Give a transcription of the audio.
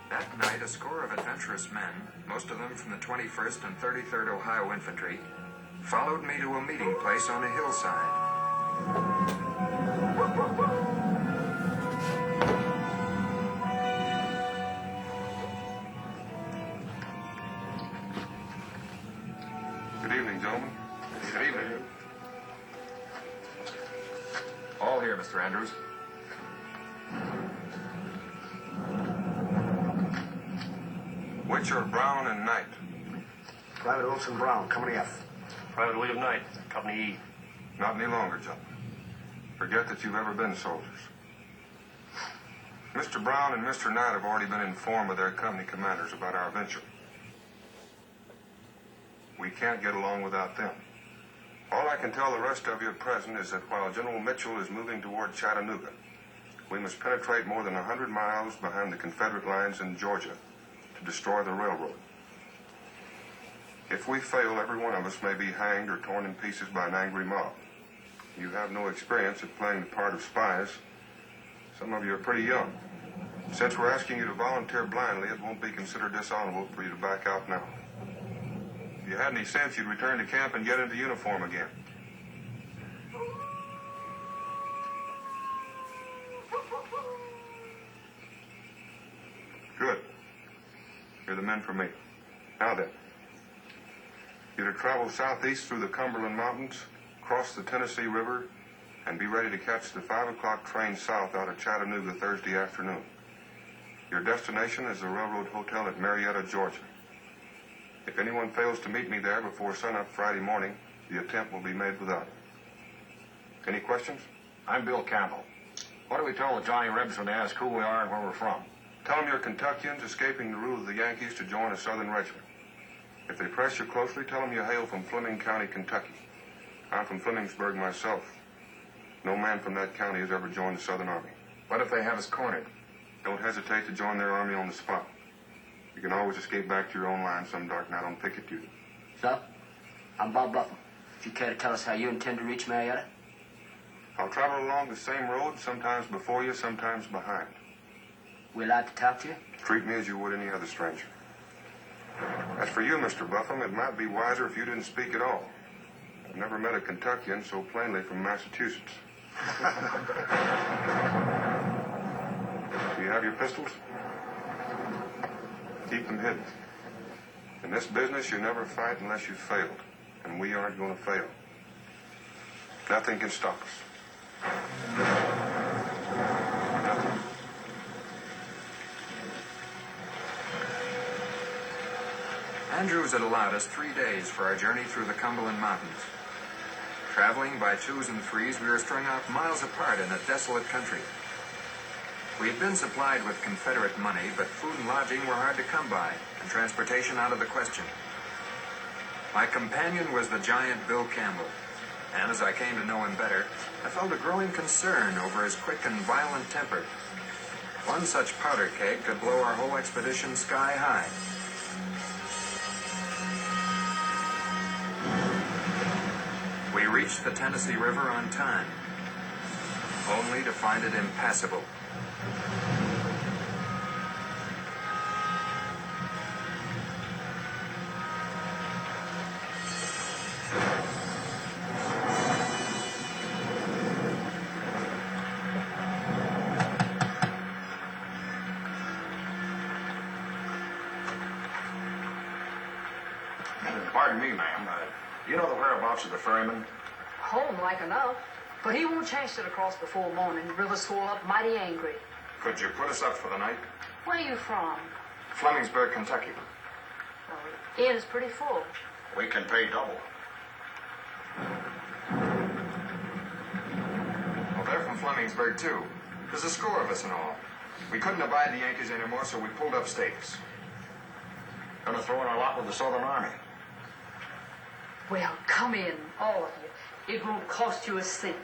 That night, a score of adventurous men, most of them from the 21st and 33rd Ohio Infantry, followed me to a meeting place on a hillside. Good evening, gentlemen. Good evening. All here, Mr. Andrews. Witcher, Brown, and Knight. Private Wilson Brown, Company F. Private William Knight, Company E. Not any longer, gentlemen. Forget that you've ever been soldiers. Mr. Brown and Mr. Knight have already been informed by their company commanders about our venture. We can't get along without them. All I can tell the rest of you at present is that while General Mitchell is moving toward Chattanooga, we must penetrate more than 100 miles behind the Confederate lines in Georgia to destroy the railroad. If we fail, every one of us may be hanged or torn in pieces by an angry mob. You have no experience at playing the part of spies. Some of you are pretty young. Since we're asking you to volunteer blindly, it won't be considered dishonorable for you to back out now. If you had any sense, you'd return to camp and get into uniform again. Good. You're the men for me. Now then, you're to travel southeast through the Cumberland Mountains, cross the Tennessee River, and be ready to catch the 5 o'clock train south out of Chattanooga Thursday afternoon. Your destination is the Railroad Hotel at Marietta, Georgia. If anyone fails to meet me there before sunup Friday morning, the attempt will be made without it. Any questions? I'm Bill Campbell. What do we tell the Johnny Rebs when they ask who we are and where we're from? Tell them you're Kentuckians escaping the rule of the Yankees to join a Southern regiment. If they press you closely, tell them you hail from Fleming County, Kentucky. I'm from Flemingsburg myself. No man from that county has ever joined the Southern Army. What if they have us cornered? Don't hesitate to join their army on the spot. You can always escape back to your own line some dark night on picket duty. Sir, I'm Bob Buffum. If you care to tell us how you intend to reach Marietta? I'll travel along the same road, sometimes before you, sometimes behind. We allowed to talk to you? Treat me as you would any other stranger. As for you, Mr. Buffum, it might be wiser if you didn't speak at all. I've never met a Kentuckian so plainly from Massachusetts. Do you have your pistols? Keep them hidden. In this business, you never fight unless you've failed. And we aren't going to fail. Nothing can stop us. Nothing. Andrews had allowed us 3 days for our journey through the Cumberland Mountains. Traveling by twos and threes, we were strung out miles apart in a desolate country. We had been supplied with Confederate money, but food and lodging were hard to come by, and transportation out of the question. My companion was the giant Bill Campbell, and as I came to know him better, I felt a growing concern over his quick and violent temper. One such powder keg could blow our whole expedition sky high. We reached the Tennessee River on time, only to find it impassable. Pardon me, ma'am. Do you know the whereabouts of the ferryman? Home, like enough. But he won't chance it across before morning. The river's full up mighty angry. Could you put us up for the night? Where are you from? Flemingsburg, Kentucky. Well, the inn is pretty full. We can pay double. Well, they're from Flemingsburg, too. There's a score of us in all. We couldn't abide the Yankees anymore, so we pulled up stakes. Gonna throw in our lot with the Southern Army. Well, come in, all of you. It won't cost you a cent.